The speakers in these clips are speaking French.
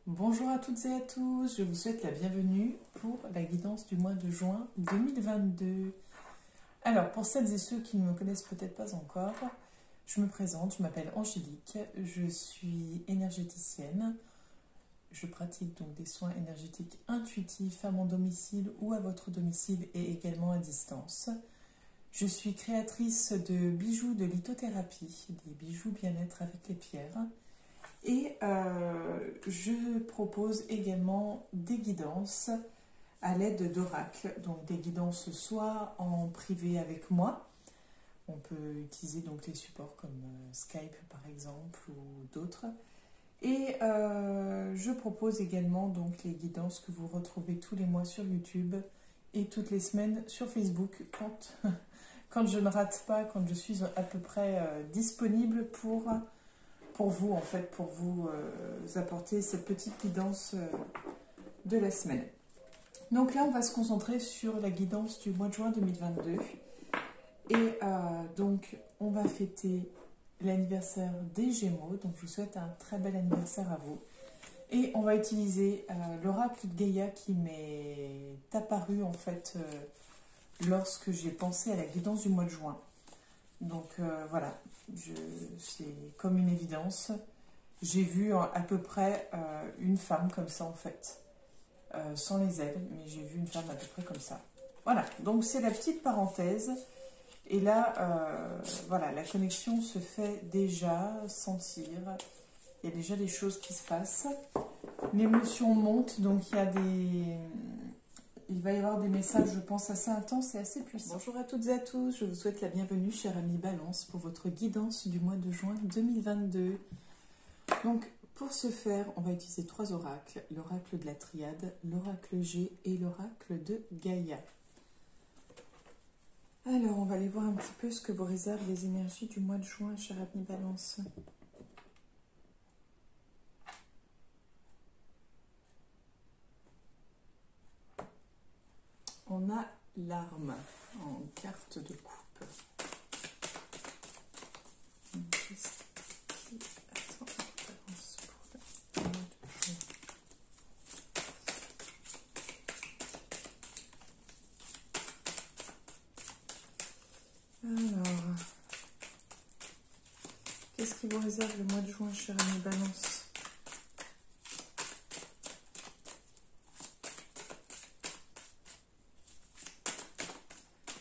Bonjour à toutes et à tous, je vous souhaite la bienvenue pour la guidance du mois de juin 2022. Alors, pour celles et ceux qui ne me connaissent peut-être pas encore, je me présente, je m'appelle Angélique, je suis énergéticienne. Je pratique donc des soins énergétiques intuitifs à mon domicile ou à votre domicile et également à distance. Je suis créatrice de bijoux de lithothérapie, des bijoux bien-être avec les pierres. Et je propose également des guidances à l'aide d'oracles, donc des guidances soit en privé avec moi, on peut utiliser donc les supports comme Skype par exemple ou d'autres, et je propose également donc les guidances que vous retrouvez tous les mois sur YouTube et toutes les semaines sur Facebook quand je ne rate pas, quand je suis à peu près disponible pour vous, en fait, pour vous apporter cette petite guidance de la semaine. Donc là, on va se concentrer sur la guidance du mois de juin 2022. Et donc, on va fêter l'anniversaire des Gémeaux. Donc, je vous souhaite un très bel anniversaire à vous. Et on va utiliser l'oracle de Gaïa qui m'est apparu, en fait, lorsque j'ai pensé à la guidance du mois de juin. Donc voilà, c'est comme une évidence. J'ai vu à peu près une femme comme ça en fait, sans les ailes, mais j'ai vu une femme à peu près comme ça. Voilà, donc c'est la petite parenthèse. Et là, voilà, la connexion se fait déjà sentir. Il y a déjà des choses qui se passent. L'émotion monte, donc il va y avoir des messages, je pense, assez intenses et assez puissants. Bonjour à toutes et à tous, je vous souhaite la bienvenue, chers amis Balance, pour votre guidance du mois de juin 2022. Donc, pour ce faire, on va utiliser trois oracles, l'oracle de la Triade, l'oracle G et l'oracle de Gaïa. Alors, on va aller voir un petit peu ce que vous réservent les énergies du mois de juin, chers amis Balance. On a l'arme en carte de coupe. Alors, qu'est-ce qui vous réserve le mois de juin, chers amis Balance?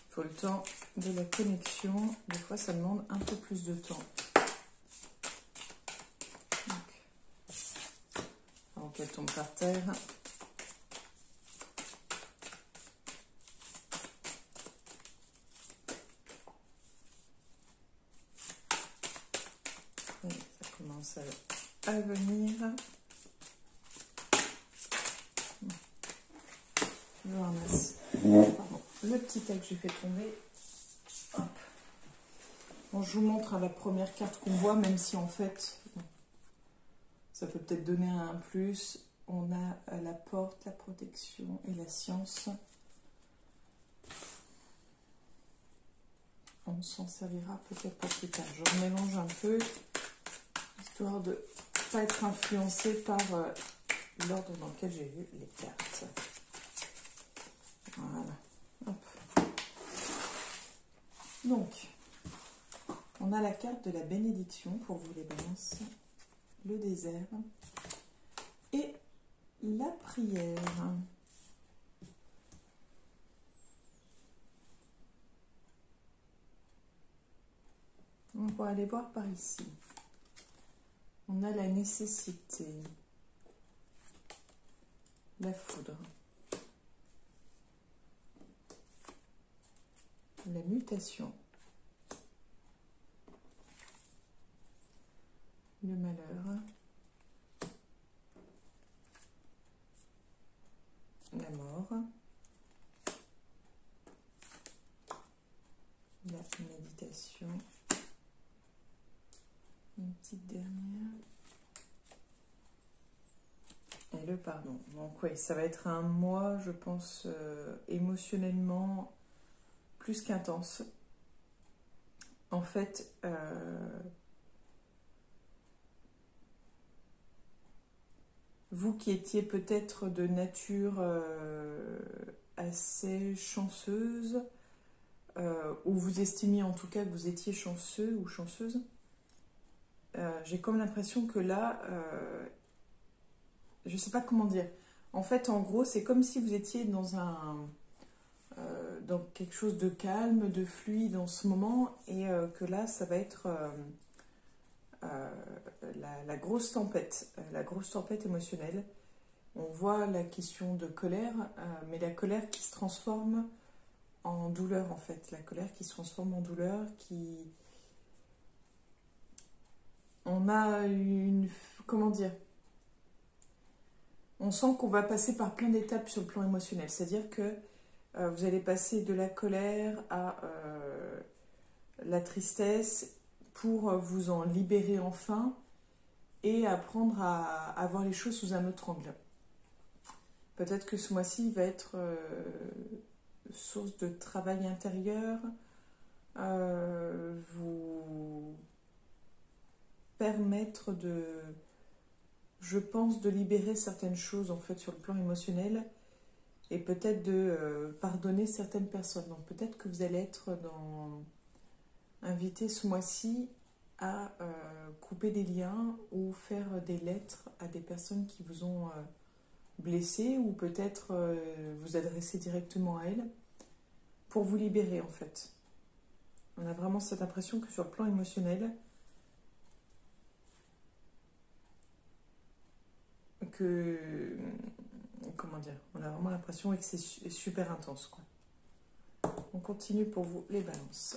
Il faut le temps de la connexion. Des fois, ça demande un peu plus de temps. Donc, avant qu'elle tombe par terre. Et ça commence à venir. Je ramasse. Pardon. Le petit tas que j'ai fait tomber. Hop. Bon, je vous montre à la première carte qu'on voit, même si en fait, ça peut peut-être donner un plus. On a la porte, la protection et la science. On s'en servira peut-être pas plus tard. Je remélange un peu, histoire de ne pas être influencé par l'ordre dans lequel j'ai vu les cartes. Voilà. Hop. Donc, on a la carte de la bénédiction pour vous les balances, le désert et la prière. On va aller voir par ici. On a la nécessité, la foudre, la mutation, le malheur, la mort, la méditation, une petite dernière, et le pardon. Donc oui, ça va être un mois, je pense, émotionnellement plus qu'intense. En fait, vous qui étiez peut-être de nature assez chanceuse, ou vous estimiez en tout cas que vous étiez chanceux ou chanceuse, j'ai comme l'impression que là, je ne sais pas comment dire. En fait, en gros, c'est comme si vous étiez dans quelque chose de calme, de fluide en ce moment, et que là, ça va être la grosse tempête émotionnelle. On voit la question de colère, mais la colère qui se transforme en douleur en fait. La colère qui se transforme en douleur, On a une... Comment dire? On sent qu'on va passer par plein d'étapes sur le plan émotionnel. C'est-à-dire que vous allez passer de la colère à la tristesse pour vous en libérer enfin et apprendre à voir les choses sous un autre angle. Peut-être que ce mois-ci va être source de travail intérieur, vous permettre je pense, de libérer certaines choses en fait sur le plan émotionnel et peut-être de pardonner certaines personnes. Donc peut-être que vous allez être invité ce mois-ci à couper des liens ou faire des lettres à des personnes qui vous ont blessé ou peut-être vous adresser directement à elles pour vous libérer en fait. On a vraiment cette impression que sur le plan émotionnel, comment dire, on a vraiment l'impression que c'est super intense quoi. On continue pour vous les balances.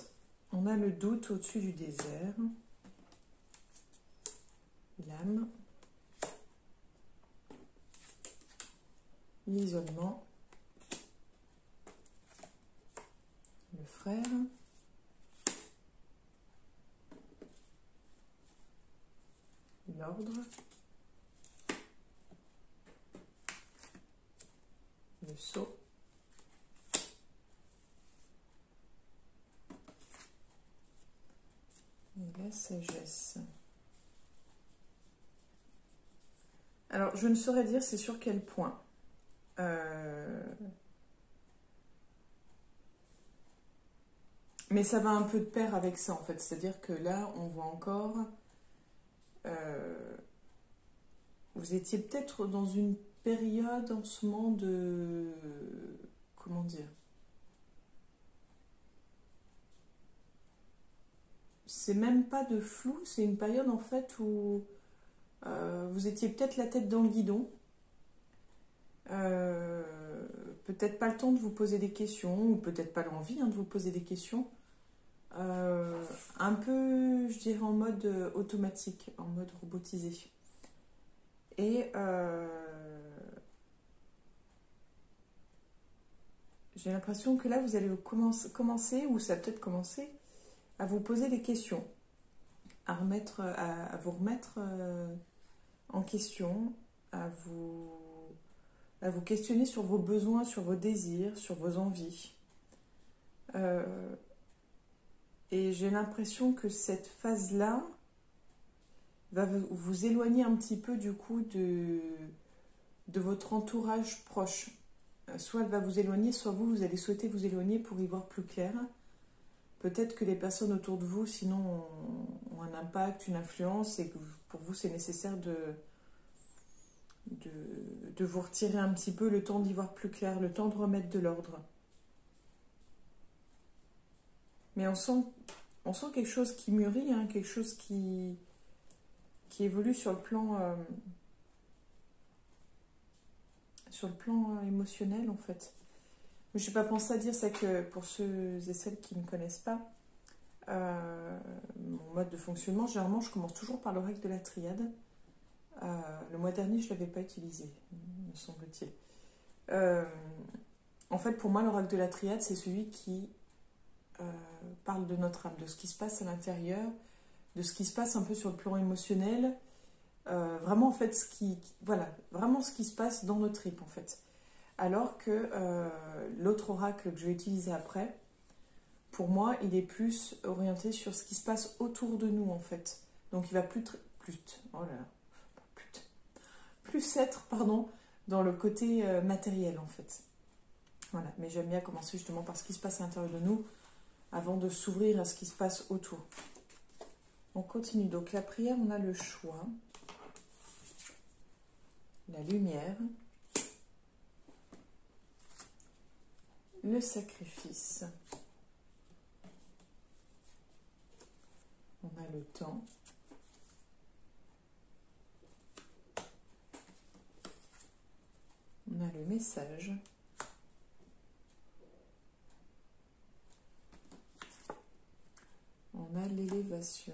On a le doute au-dessus du désert, l'âme, l'isolement, le frère, l'ordre, le sceau, et la sagesse. Alors, je ne saurais dire c'est sur quel point. Mais ça va un peu de pair avec ça, en fait. C'est-à-dire que là, on voit encore... vous étiez peut-être dans une période en ce moment de... Comment dire? C'est même pas de flou, c'est une période en fait où vous étiez peut-être la tête dans le guidon. Peut-être pas le temps de vous poser des questions, ou peut-être pas l'envie de vous poser des questions. Un peu, je dirais, en mode automatique, en mode robotisé. Et j'ai l'impression que là, vous allez commencer, ou ça a peut-être commencé, à vous poser des questions, à vous remettre en question, à vous questionner sur vos besoins, sur vos désirs, sur vos envies. Et j'ai l'impression que cette phase-là va vous éloigner un petit peu du coup de votre entourage proche. Soit elle va vous éloigner, soit vous allez souhaiter vous éloigner pour y voir plus clair. Peut-être que les personnes autour de vous, sinon, ont un impact, une influence, et que pour vous, c'est nécessaire de vous retirer un petit peu le temps d'y voir plus clair, le temps de remettre de l'ordre. Mais on sent quelque chose qui mûrit, hein, quelque chose qui évolue sur le plan émotionnel, en fait. Je n'ai pas pensé à dire ça que pour ceux et celles qui ne me connaissent pas, mon mode de fonctionnement, généralement, je commence toujours par le règle de la triade. Le mois dernier, je ne l'avais pas utilisé, me semble-t-il. En fait, pour moi, l'oracle de la triade, c'est celui qui parle de notre âme, de ce qui se passe à l'intérieur, de ce qui se passe un peu sur le plan émotionnel. Vraiment, en fait, vraiment ce qui se passe dans notre tripes, en fait. Alors que l'autre oracle que je vais utiliser après, pour moi, il est plus orienté sur ce qui se passe autour de nous, en fait. Donc, il va plus être, pardon, dans le côté matériel en fait. Voilà, mais j'aime bien commencer justement par ce qui se passe à l'intérieur de nous avant de s'ouvrir à ce qui se passe autour. On continue. Donc la prière, on a le choix, la lumière, le sacrifice, on a le temps, on a le message, on a l'élévation,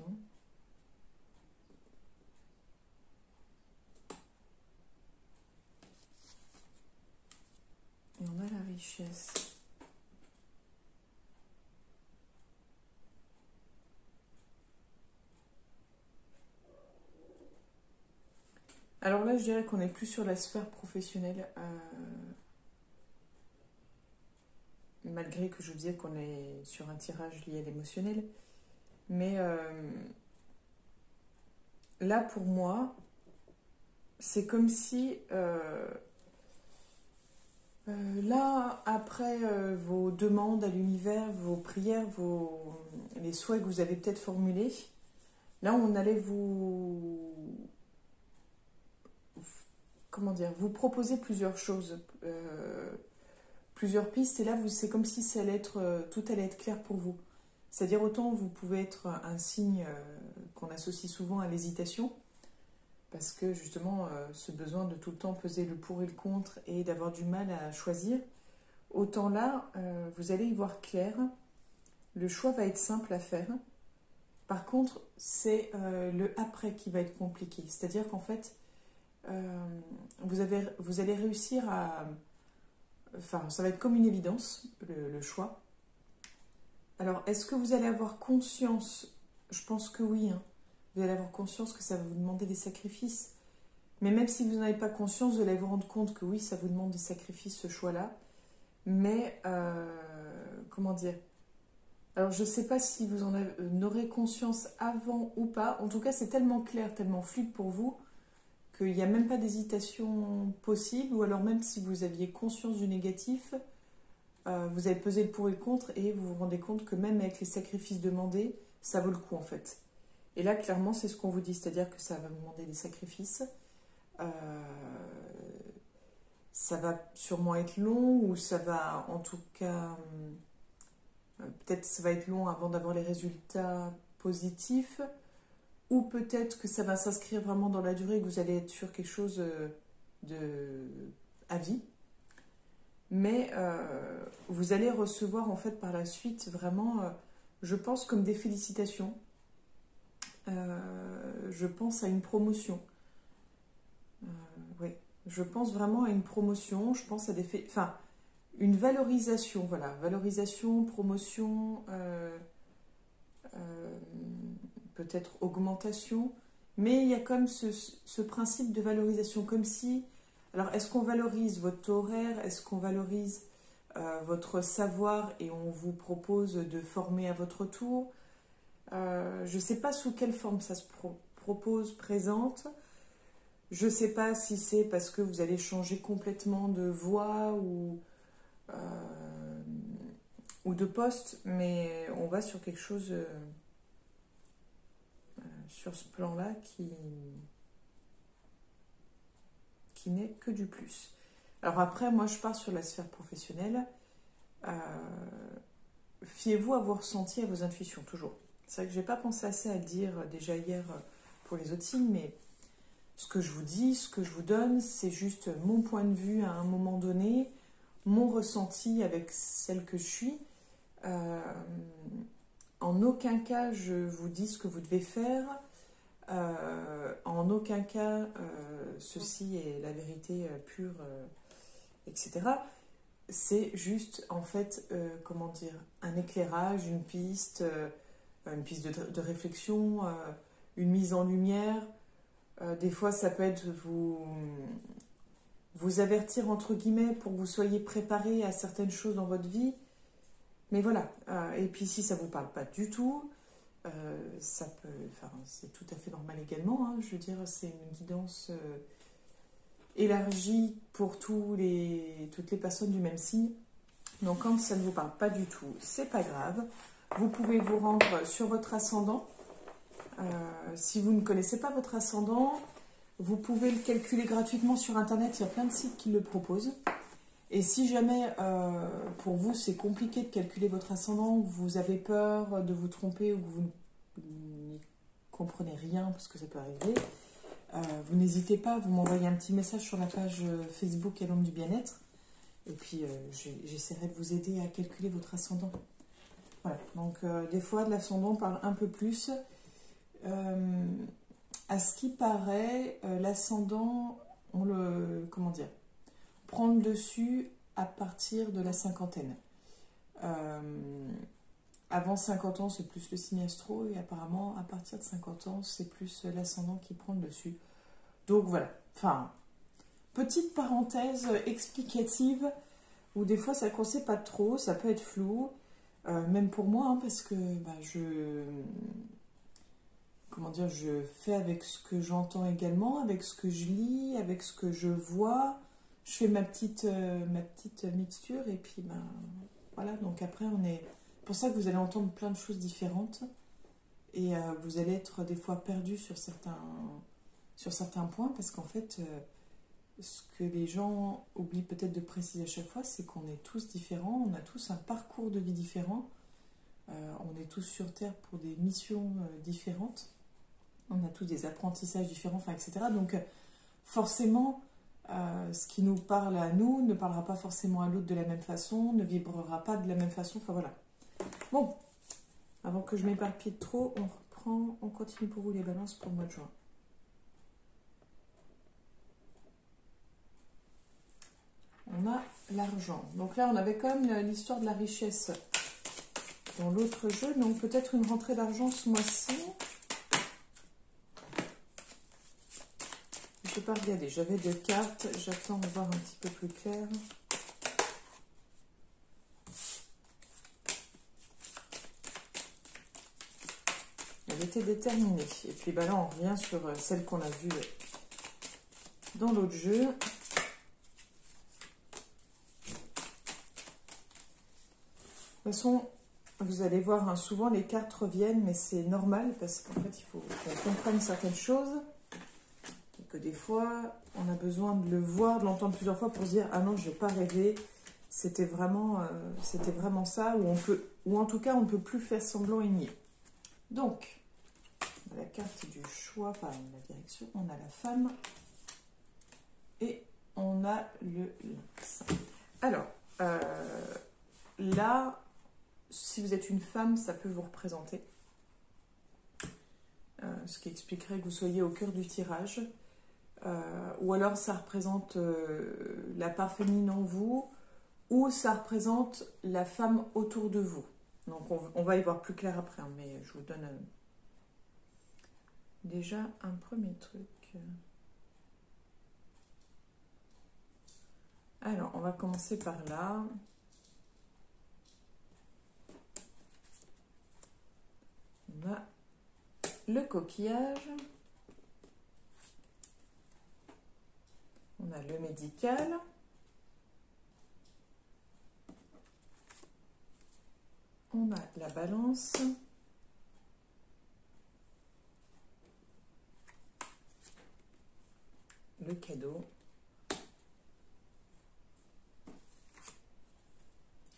et on a la richesse. Alors là, je dirais qu'on est plus sur la sphère professionnelle, malgré que je vous disais qu'on est sur un tirage lié à l'émotionnel. Mais là, pour moi, c'est comme si, là, après vos demandes à l'univers, vos prières, les souhaits que vous avez peut-être formulés, là, on allait vous proposer plusieurs choses, plusieurs pistes, et là, c'est comme si tout allait être clair pour vous. C'est-à-dire, autant vous pouvez être un signe qu'on associe souvent à l'hésitation, parce que justement, ce besoin de tout le temps peser le pour et le contre et d'avoir du mal à choisir, autant là, vous allez y voir clair. Le choix va être simple à faire. Par contre, c'est le après qui va être compliqué. C'est-à-dire qu'en fait, vous allez réussir à... Enfin, ça va être comme une évidence, le choix. Alors, est-ce que vous allez avoir conscience? Je pense que oui, hein. Vous allez avoir conscience que ça va vous demander des sacrifices. Mais même si vous n'en avez pas conscience, vous allez vous rendre compte que oui, ça vous demande des sacrifices, ce choix-là. Mais, comment dire? Alors, je ne sais pas si vous en aurez conscience avant ou pas. En tout cas, c'est tellement clair, tellement fluide pour vous, qu'il n'y a même pas d'hésitation possible. Ou alors, même si vous aviez conscience du négatif, vous avez pesé le pour et le contre et vous vous rendez compte que même avec les sacrifices demandés, ça vaut le coup en fait. Et là, clairement, c'est ce qu'on vous dit, c'est-à-dire que ça va vous demander des sacrifices. Ça va sûrement être long, ou ça va, en tout cas, peut-être ça va être long avant d'avoir les résultats positifs, ou peut-être que ça va s'inscrire vraiment dans la durée, que vous allez être sur quelque chose à vie. Mais vous allez recevoir en fait par la suite vraiment, je pense, comme des félicitations. Je pense à une promotion. Oui, je pense vraiment à une promotion. Je pense à enfin, une valorisation. Voilà, valorisation, promotion, peut-être augmentation. Mais il y a comme ce principe de valorisation, comme si... Alors, est-ce qu'on valorise votre taux horaire? Est-ce qu'on valorise votre savoir et on vous propose de former à votre tour? Je ne sais pas sous quelle forme ça se propose, présente. Je ne sais pas si c'est parce que vous allez changer complètement de voie ou de poste, mais on va sur quelque chose sur ce plan-là qui n'est que du plus. Alors après, moi je pars sur la sphère professionnelle. Fiez-vous à vos ressentis, à vos intuitions, toujours. C'est vrai que je n'ai pas pensé assez à le dire déjà hier pour les autres signes, mais ce que je vous dis, ce que je vous donne, c'est juste mon point de vue à un moment donné, mon ressenti avec celle que je suis. En aucun cas, je vous dis ce que vous devez faire. En aucun cas, ceci est la vérité pure, etc. C'est juste, en fait, comment dire, un éclairage, une piste de réflexion, une mise en lumière. Des fois, ça peut être vous avertir, entre guillemets, pour que vous soyez préparé à certaines choses dans votre vie. Mais voilà. Et puis, si ça ne vous parle pas du tout, c'est tout à fait normal également. Hein, je veux dire, c'est une guidance élargi pour toutes les personnes du même signe. Donc quand ça ne vous parle pas du tout, c'est pas grave. Vous pouvez vous rendre sur votre ascendant. Si vous ne connaissez pas votre ascendant, vous pouvez le calculer gratuitement sur Internet. Il y a plein de sites qui le proposent. Et si jamais pour vous c'est compliqué de calculer votre ascendant, que vous avez peur de vous tromper ou que vous n'y comprenez rien, parce que ça peut arriver, vous n'hésitez pas, vous m'envoyez un petit message sur la page Facebook à l'homme du bien-être. Et puis j'essaierai de vous aider à calculer votre ascendant. Voilà, donc des fois de l'ascendant on parle un peu plus. À ce qui paraît, l'ascendant, comment dire, prend le dessus à partir de la cinquantaine. Avant 50 ans, c'est plus le signe astro, et apparemment, à partir de 50 ans, c'est plus l'ascendant qui prend le dessus. Donc voilà, enfin, petite parenthèse explicative, où des fois ça ne sait pas trop, ça peut être flou, même pour moi, hein, parce que comment dire, je fais avec ce que j'entends également, avec ce que je lis, avec ce que je vois. Je fais ma petite mixture et puis voilà. Donc après, c'est pour ça que vous allez entendre plein de choses différentes et vous allez être des fois perdu sur certains points parce qu'en fait, ce que les gens oublient peut-être de préciser à chaque fois, c'est qu'on est tous différents, on a tous un parcours de vie différent, on est tous sur Terre pour des missions différentes. On a tous des apprentissages différents, enfin, etc. Donc, forcément, ce qui nous parle à nous ne parlera pas forcément à l'autre de la même façon, ne vibrera pas de la même façon. Enfin, voilà. Bon, avant que je m'éparpille trop, on reprend, on continue pour vous les balances pour le mois de juin. On a l'argent. Donc là, on avait quand même l'histoire de la richesse dans l'autre jeu. Donc, peut-être une rentrée d'argent ce mois-ci. Je ne peux pas regarder, j'avais 2 cartes, j'attends de voir un petit peu plus clair. Elle était déterminée. Et puis là, on revient sur celle qu'on a vue dans l'autre jeu. De toute façon, vous allez voir, hein, souvent les cartes reviennent, mais c'est normal parce qu'en fait, il faut qu'on comprenne certaines choses. Que des fois, on a besoin de le voir, de l'entendre plusieurs fois pour se dire « Ah non, je n'ai pas rêvé, c'était vraiment ça », ou en tout cas, on ne peut plus faire semblant et nier. Donc, on a la carte du choix, enfin la direction, on a la femme et on a le lynx. Alors, là, si vous êtes une femme, ça peut vous représenter, ce qui expliquerait que vous soyez au cœur du tirage. Ou alors ça représente la part féminine en vous, ou ça représente la femme autour de vous. Donc on va y voir plus clair après, hein, mais je vous donne déjà un premier truc. Alors on va commencer par là. On a le coquillage. On a le médical. On a la balance. Le cadeau.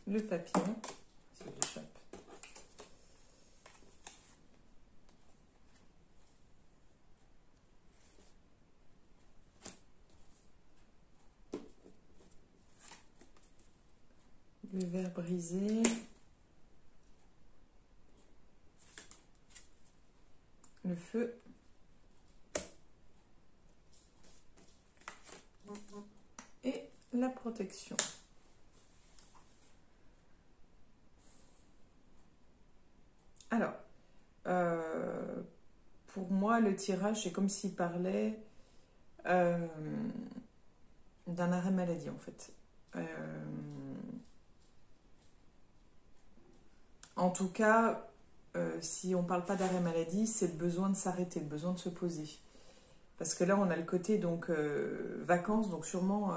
Le papillon. Si j'échappe. Le verre brisé, le feu, et la protection. Alors, pour moi, le tirage, c'est comme s'il parlait d'un arrêt maladie, en fait. En tout cas, si on ne parle pas d'arrêt maladie, c'est le besoin de s'arrêter, le besoin de se poser. Parce que là, on a le côté donc vacances, donc sûrement,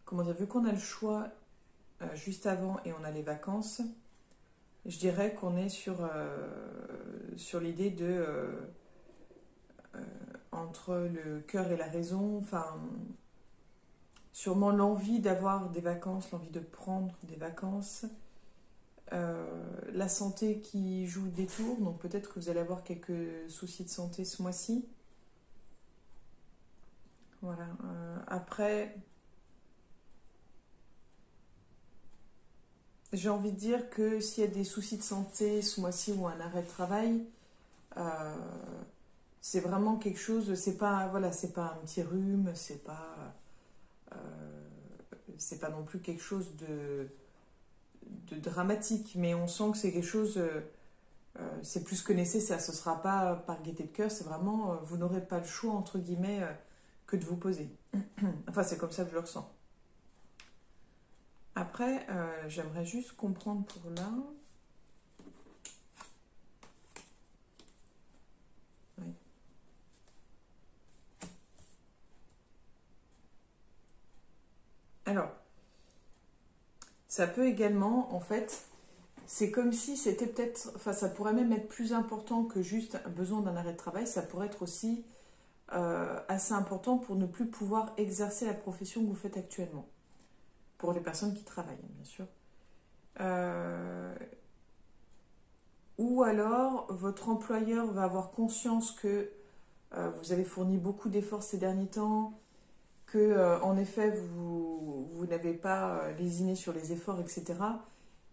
comment dire, vu qu'on a le choix juste avant et on a les vacances, je dirais qu'on est sur l'idée de entre le cœur et la raison, enfin, sûrement l'envie d'avoir des vacances, l'envie de prendre des vacances, la santé qui joue des tours, donc peut-être que vous allez avoir quelques soucis de santé ce mois-ci. Voilà. Après, j'ai envie de dire que s'il y a des soucis de santé ce mois-ci ou un arrêt de travail, euh, c'est vraiment quelque chose, c'est pas, voilà, c'est pas un petit rhume, euh, c'est pas non plus quelque chose de dramatique, mais on sent que c'est quelque chose, c'est plus que nécessaire. Ce sera pas par gaieté de cœur, c'est vraiment, vous n'aurez pas le choix, entre guillemets, que de vous poser. Enfin, c'est comme ça que je le ressens. Après, j'aimerais juste comprendre pour là. Oui. Alors, ça peut également, en fait, c'est comme si c'était peut-être, enfin, ça pourrait même être plus important que juste un besoin d'un arrêt de travail. Ça pourrait être aussi assez important pour ne plus pouvoir exercer la profession que vous faites actuellement. Pour les personnes qui travaillent, bien sûr. Ou alors, votre employeur va avoir conscience que vous avez fourni beaucoup d'efforts ces derniers temps, que en effet, vous n'avez pas lésiné sur les efforts, etc.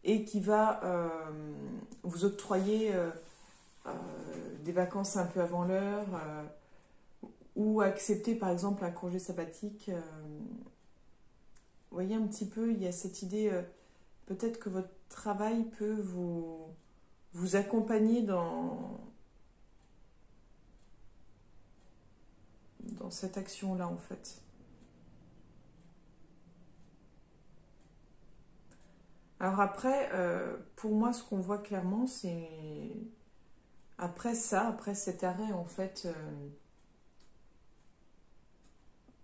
Et qui va vous octroyer des vacances un peu avant l'heure, ou accepter par exemple un congé sabbatique. Vous voyez un petit peu, il y a cette idée, peut-être que votre travail peut vous accompagner dans cette action-là, en fait. Alors après, pour moi, ce qu'on voit clairement, c'est après ça, après cet arrêt, en fait,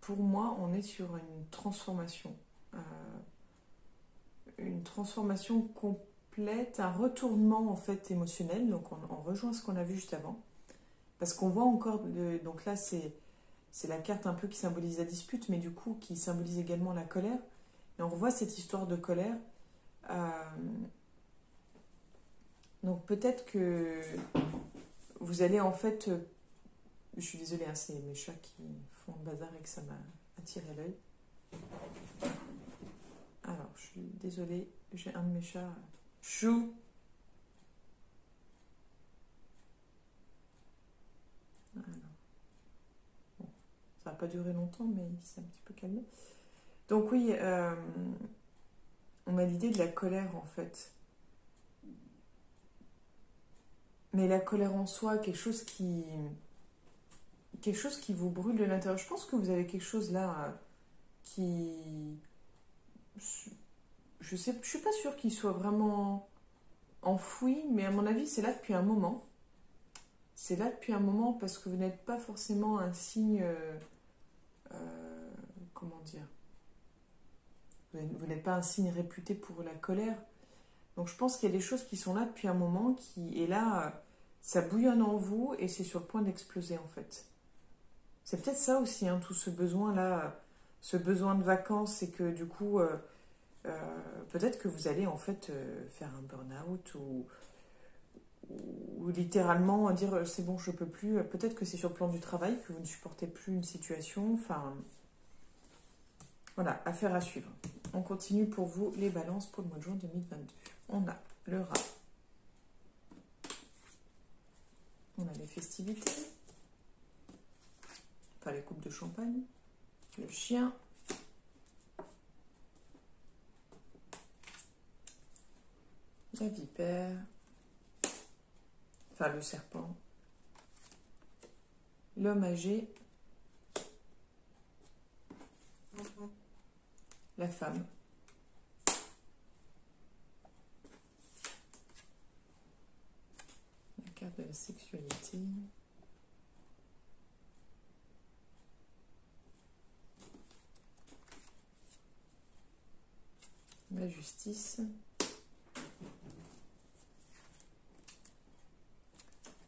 pour moi, on est sur une transformation complète, un retournement en fait émotionnel. Donc on rejoint ce qu'on a vu juste avant, parce qu'on voit encore, donc là c'est la carte un peu qui symbolise la dispute, mais du coup qui symbolise également la colère. Et on revoit cette histoire de colère. Euh, donc peut-être que vous allez en fait, je suis désolée, hein, c'est mes chats qui font le bazar et que ça m'a attiré l'œil. Alors, je suis désolée, j'ai un de mes chats. Chou! Alors, bon, ça n'a pas duré longtemps, mais il s'est un petit peu calmé. Donc oui, on a l'idée de la colère en fait. Mais la colère en soi, quelque chose qui vous brûle de l'intérieur. Je pense que vous avez quelque chose là qui... Je suis pas sûre qu'il soit vraiment enfoui, mais à mon avis, c'est là depuis un moment. C'est là depuis un moment parce que vous n'êtes pas forcément un signe... comment dire? Vous n'êtes pas un signe réputé pour la colère. Donc je pense qu'il y a des choses qui sont là depuis un moment, et là, ça bouillonne en vous et c'est sur le point d'exploser en fait. C'est peut-être ça aussi, hein, tout ce besoin-là, ce besoin de vacances, et que du coup, peut-être que vous allez en fait faire un burn-out ou littéralement dire c'est bon, je peux plus. Peut-être que c'est sur le plan du travail que vous ne supportez plus une situation. Enfin, voilà, affaire à suivre. On continue pour vous les balances pour le mois de juin 2022. On a le rat. On a les festivités. Enfin, les coupes de champagne. Le chien. La vipère. Enfin, le serpent. L'homme âgé. La femme. La carte de la sexualité. La justice.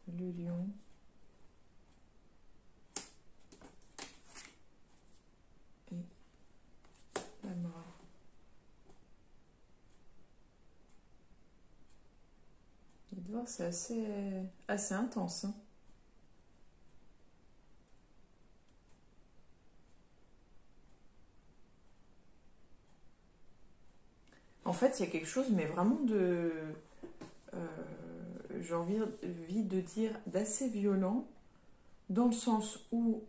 Le lion. Et la mort. Vous allez voir, c'est assez intense. Hein. En fait, il y a quelque chose, mais vraiment de... j'ai envie de dire d'assez violent, dans le sens où...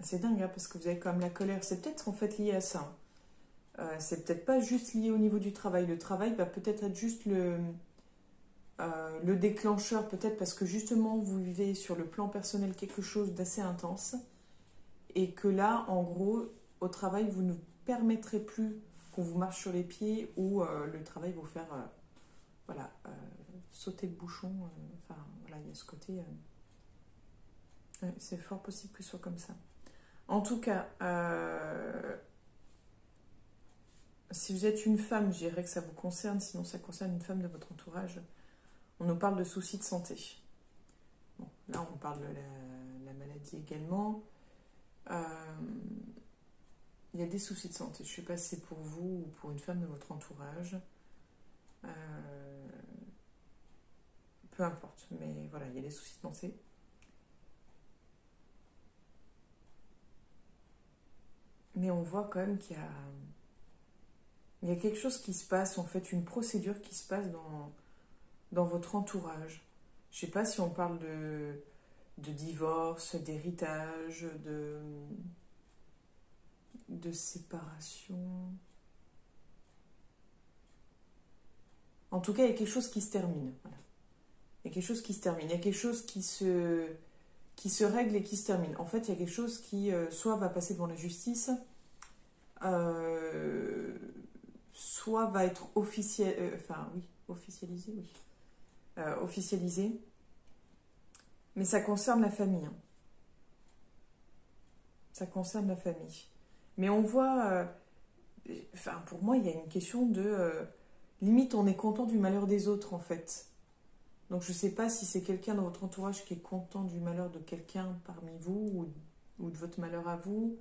c'est dingue, hein, parce que vous avez quand même la colère. C'est peut-être en fait lié à ça. C'est peut-être pas juste lié au niveau du travail. Le travail va peut-être être juste le déclencheur, peut-être parce que justement vous vivez sur le plan personnel quelque chose d'assez intense et que là, en gros, au travail, vous ne permettrez plus qu'on vous marche sur les pieds ou le travail vous faire voilà, sauter le bouchon. Enfin, voilà, il y a ce côté... c'est fort possible que ce soit comme ça. En tout cas, si vous êtes une femme, je dirais que ça vous concerne, sinon ça concerne une femme de votre entourage. On nous parle de soucis de santé. Bon, là, on parle de la maladie également. Il y a des soucis de santé. Je ne sais pas si c'est pour vous ou pour une femme de votre entourage. Peu importe, mais voilà, il y a des soucis de santé. Mais on voit quand même qu'il y a quelque chose qui se passe, en fait, une procédure qui se passe dans votre entourage. Je ne sais pas si on parle de divorce, d'héritage, de séparation. En tout cas, il y a quelque chose qui se termine. Voilà. Il y a quelque chose qui se termine. Il y a quelque chose qui se règle et qui se termine. En fait, il y a quelque chose qui soit va passer devant la justice, soit va être officialisé, oui. Officialisé. Mais ça concerne la famille. Hein. Ça concerne la famille. Mais on voit... pour moi, il y a une question de... limite, on est content du malheur des autres, en fait. Donc, je ne sais pas si c'est quelqu'un dans votre entourage qui est content du malheur de quelqu'un parmi vous ou de votre malheur à vous.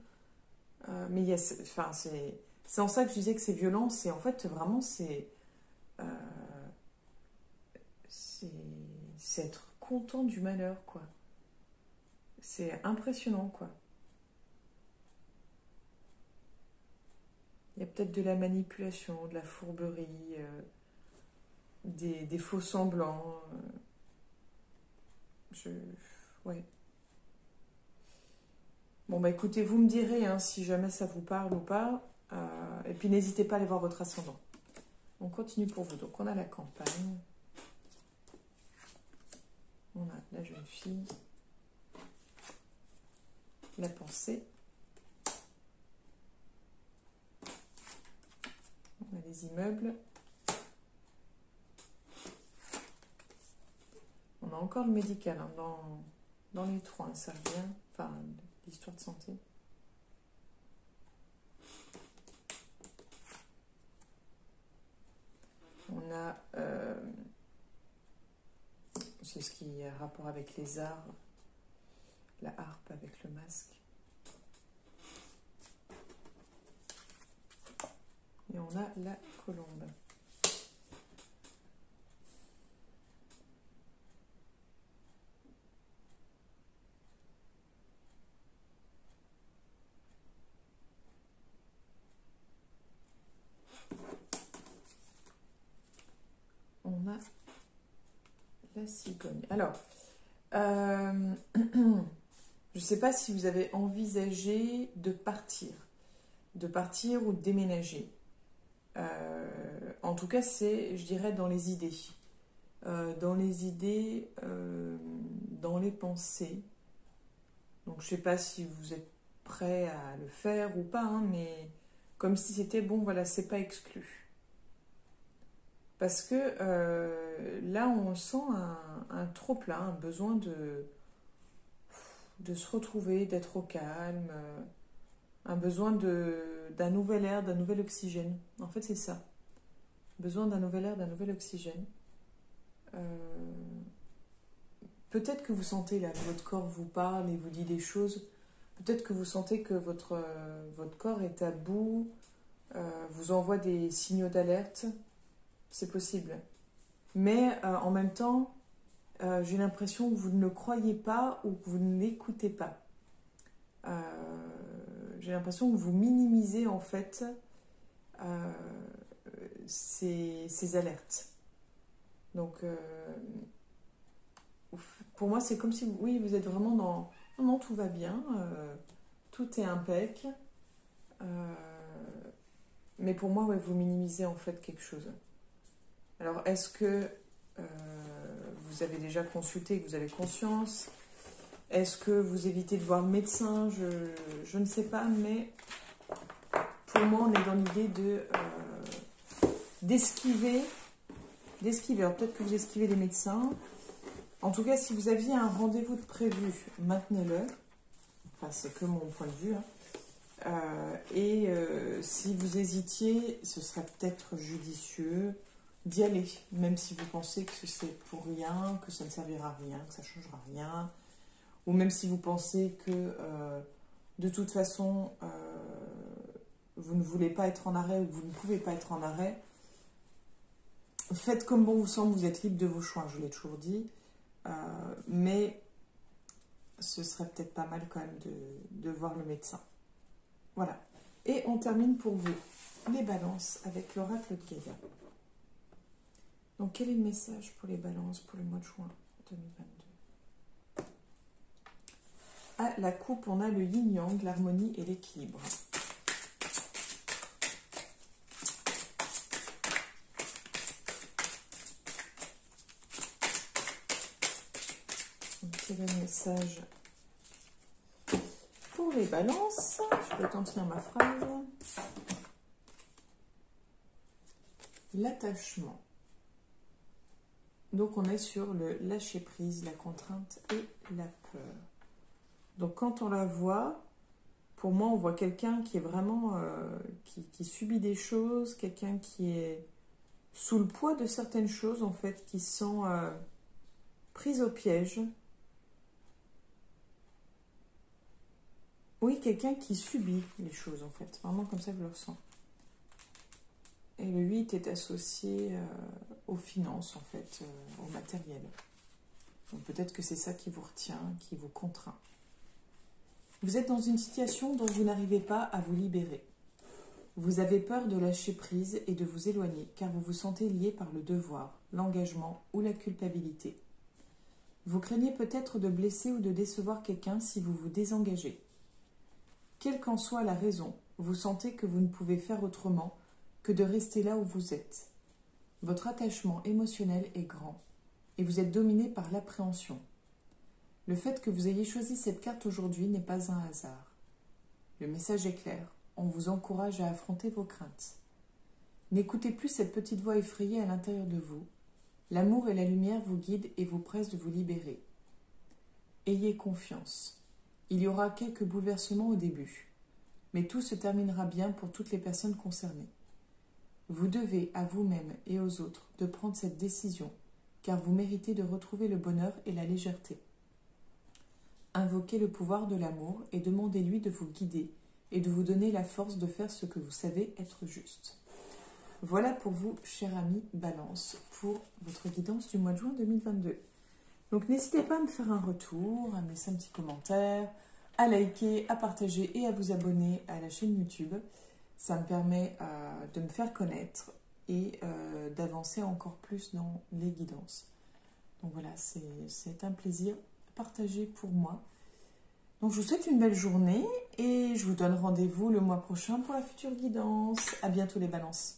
Mais il y a... c'est en ça que je disais que c'est violent. C'est en fait, vraiment, c'est être content du malheur, quoi. C'est impressionnant, quoi. Il y a peut-être de la manipulation, de la fourberie, des faux semblants. Ouais. Bon, bah écoutez, vous me direz hein, si jamais ça vous parle ou pas. Et puis n'hésitez pas à aller voir votre ascendant. On continue pour vous. Donc on a la campagne. On a la jeune fille. La pensée. On a les immeubles. On a encore le médical hein, dans les trois, hein, ça revient. Enfin, l'histoire de santé. On a... c'est ce qui a rapport avec les arts. La harpe avec le masque. Et on a la colombe. On a la cigogne. Alors, je ne sais pas si vous avez envisagé de partir ou de déménager. En tout cas, c'est, je dirais, dans les idées. Dans les idées, dans les pensées. Donc, je ne sais pas si vous êtes prêt à le faire ou pas, hein, mais comme si c'était, bon, voilà, c'est pas exclu. Parce que là, on sent un trop-plein, un besoin de se retrouver, d'être au calme, un besoin de d'un nouvel air, d'un nouvel oxygène. En fait, c'est ça. Besoin d'un nouvel air, d'un nouvel oxygène. Peut-être que vous sentez là, que votre corps vous parle et vous dit des choses. Peut-être que vous sentez que votre corps est à bout, vous envoie des signaux d'alerte. C'est possible. Mais en même temps, j'ai l'impression que vous ne le croyez pas ou que vous ne l'écoutez pas. J'ai l'impression que vous minimisez en fait ces alertes. Donc, pour moi, c'est comme si, oui, vous êtes vraiment dans... Non, non, tout va bien, tout est impec. Mais pour moi, ouais, vous minimisez en fait quelque chose. Alors, est-ce que vous avez déjà consulté, que vous avez conscience? Est-ce que vous évitez de voir le médecin? Je ne sais pas, mais pour moi, on est dans l'idée d'esquiver. Alors, peut-être que vous esquivez les médecins. En tout cas, si vous aviez un rendez-vous de prévu, maintenez-le. Enfin, c'est que mon point de vue. Si vous hésitiez, ce serait peut-être judicieux d'y aller, même si vous pensez que c'est pour rien, que ça ne servira à rien, que ça ne changera rien, ou même si vous pensez que de toute façon, vous ne voulez pas être en arrêt ou que vous ne pouvez pas être en arrêt. Faites comme bon vous semble, vous êtes libre de vos choix, je l'ai toujours dit, mais ce serait peut-être pas mal quand même de voir le médecin. Voilà. Et on termine pour vous les balances avec l'oracle de Gaïa. Donc, quel est le message pour les balances pour le mois de juin 2022? À la coupe, on a le yin-yang, l'harmonie et l'équilibre. Quel est le message pour les balances? Je peux tenter ma phrase. L'attachement. Donc, on est sur le lâcher-prise, la contrainte et la peur. Donc, quand on la voit, pour moi, on voit quelqu'un qui est vraiment... qui subit des choses, quelqu'un qui est sous le poids de certaines choses, en fait, qui se sent prise au piège. Oui, quelqu'un qui subit les choses, en fait. Vraiment comme ça, je le ressens. Et le 8 est associé aux finances, en fait, au matériel. Donc peut-être que c'est ça qui vous retient, qui vous contraint. Vous êtes dans une situation dont vous n'arrivez pas à vous libérer. Vous avez peur de lâcher prise et de vous éloigner, car vous vous sentez lié par le devoir, l'engagement ou la culpabilité. Vous craignez peut-être de blesser ou de décevoir quelqu'un si vous vous désengagez. Quelle qu'en soit la raison, vous sentez que vous ne pouvez faire autrement que de rester là où vous êtes. Votre attachement émotionnel est grand et vous êtes dominé par l'appréhension. Le fait que vous ayez choisi cette carte aujourd'hui n'est pas un hasard. Le message est clair, on vous encourage à affronter vos craintes. N'écoutez plus cette petite voix effrayée à l'intérieur de vous. L'amour et la lumière vous guident et vous pressent de vous libérer. Ayez confiance. Il y aura quelques bouleversements au début, mais tout se terminera bien pour toutes les personnes concernées. Vous devez à vous-même et aux autres de prendre cette décision, car vous méritez de retrouver le bonheur et la légèreté. Invoquez le pouvoir de l'amour et demandez-lui de vous guider et de vous donner la force de faire ce que vous savez être juste. Voilà pour vous, chers amis Balance, pour votre guidance du mois de juin 2022. Donc n'hésitez pas à me faire un retour, à me laisser un petit commentaire, à liker, à partager et à vous abonner à la chaîne YouTube. Ça me permet de me faire connaître et d'avancer encore plus dans les guidances. Donc voilà, c'est un plaisir partagé pour moi. Donc je vous souhaite une belle journée et je vous donne rendez-vous le mois prochain pour la future guidance. À bientôt les balances.